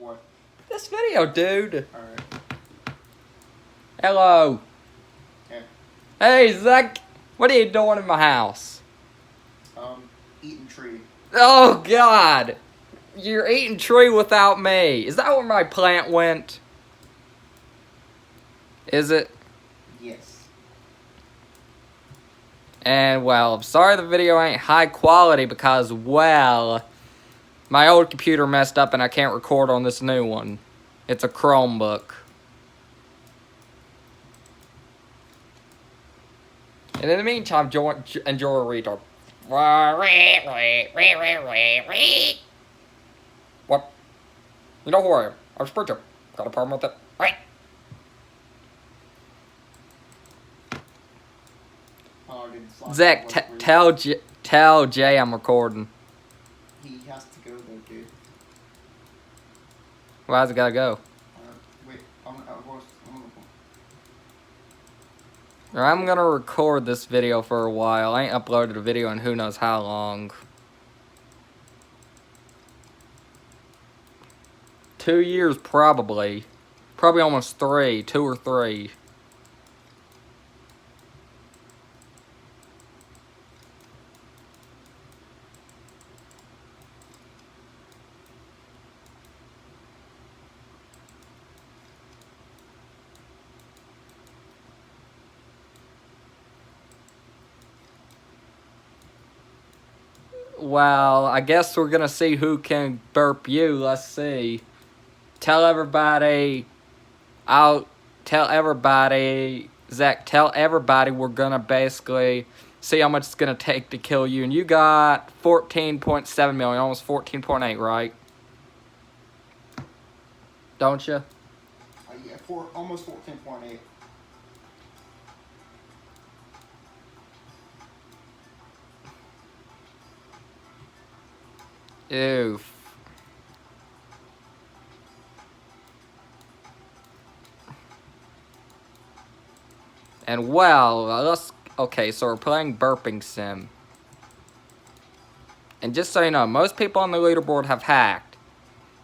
What? This video, dude. Alright. Hello. Yeah. Hey, Zach. What are you doing in my house? Eating tree. Oh, God. You're eating tree without me. Is that where my plant went? Is it? Yes. And, well, I'm sorry the video ain't high quality because, well, my old computer messed up and I can't record on this new one. It's a Chromebook. And in the meantime, enjoy a retard. What? You know who I am. I'm Sprinter. Got a problem with it? Oh, dude, Zach, tell Jay I'm recording. He has to go though, dude. Why's it gotta go? Wait, I'm gonna record this video for a while. I ain't uploaded a video in who knows how long. 2 years probably. Probably almost 3. 2 or 3. Well, I guess we're gonna see who can burp you. Let's see. Tell everybody. I'll tell everybody. Zach, tell everybody we're gonna basically see how much it's gonna take to kill you. And you got 14.7 million, almost 14.8, right? Don't you? Yeah, almost 14.8. Ew. And well, okay, so we're playing burping sim. And just so you know, most people on the leaderboard have hacked.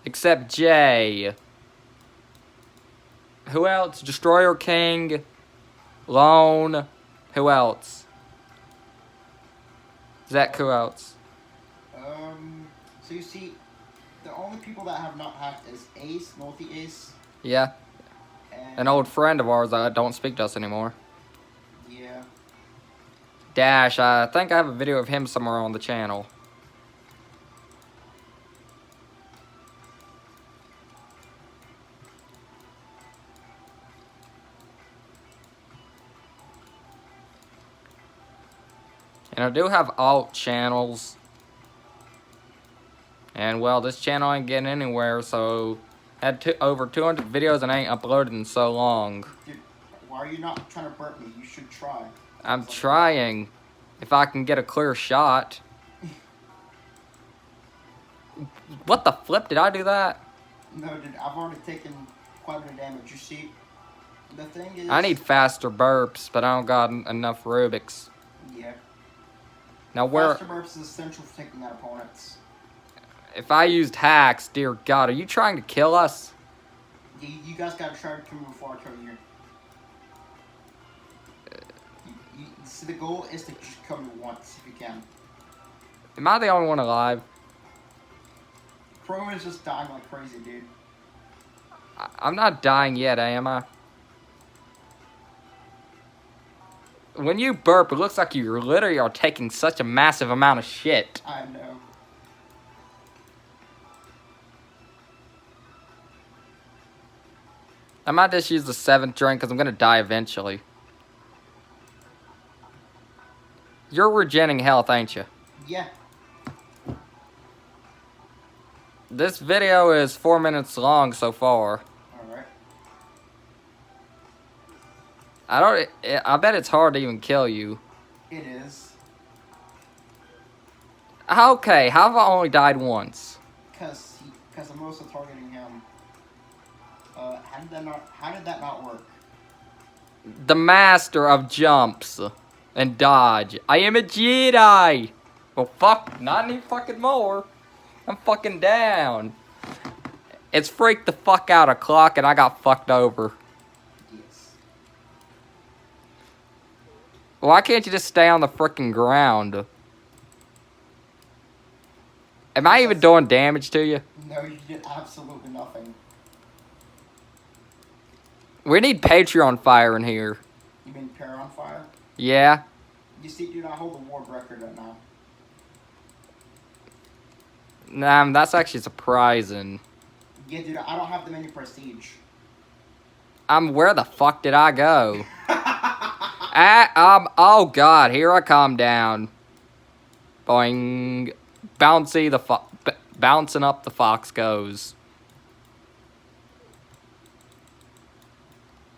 Except Jay. Who else? Destroyer King. Lone. Who else? Zach, who else? So you see, the only people that have not hacked is Ace, Multi Ace. Yeah. An old friend of ours that don't speak to us anymore. Yeah. Dash, I think I have a video of him somewhere on the channel. And I do have alt channels. And well, this channel ain't getting anywhere, so had over 200 videos and I ain't uploaded in so long. Dude, why are you not trying to burp me? You should try. I'm trying. If I can get a clear shot. What the flip? Did I do that? No, dude, I've already taken quite a bit of damage. You see, the thing is... I need faster burps, but I don't got enough Rubik's. Yeah. Now where... Faster burps is essential for taking out opponents. If I used hacks, dear God, are you trying to kill us? You guys gotta try to kill me before I kill you. See, the goal is to just kill me once, if you can. Am I the only one alive? Pro is just dying like crazy, dude. I'm not dying yet, am I? When you burp, it looks like you literally are taking such a massive amount of shit. I know. I might just use the 7th drink because I'm going to die eventually. You're regenerating health, ain't you? Yeah. This video is 4 minutes long so far. Alright. I bet it's hard to even kill you. It is. Okay, how have I only died once? Because I'm also targeting him. How did that not work? The master of jumps and dodge. I am a Jedi. Well, fuck, not any fucking more. I'm fucking down. It's freaked the fuck out of Clock, and I got fucked over. Yes. Why can't you just stay on the frickin' ground? Am I even doing damage to you? No, you did absolutely nothing. We need Patreon fire in here. You mean Pair on Fire? Yeah. You see, dude, I hold the world record right now. Nah, that's actually surprising. Yeah, dude, I don't have them any prestige. Where the fuck did I go? Oh god, here I come down. Boing. Bouncing up the fox goes.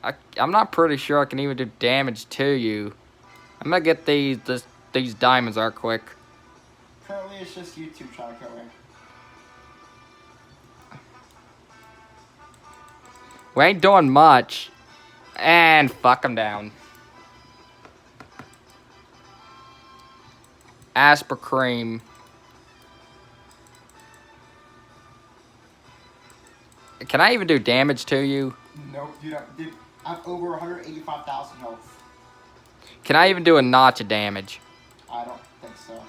I'm not pretty sure I can even do damage to you. I'm gonna get these diamonds are quick. Currently, it's just you two trying to kill me. We ain't doing much. And fuck him down. Asper cream. Can I even do damage to you? Nope, dude, I have over 185,000 health. Can I even do a notch of damage? I don't think so.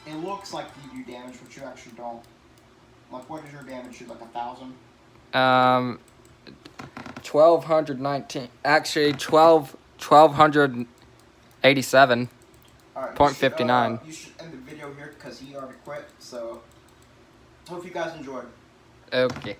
It looks like you do damage, but you actually don't. Like, what is your damage? Like 1,000? 1219. Actually, 1287. Alright, 0.59. You should end the video here because he already quit. So, hope you guys enjoyed. Okay.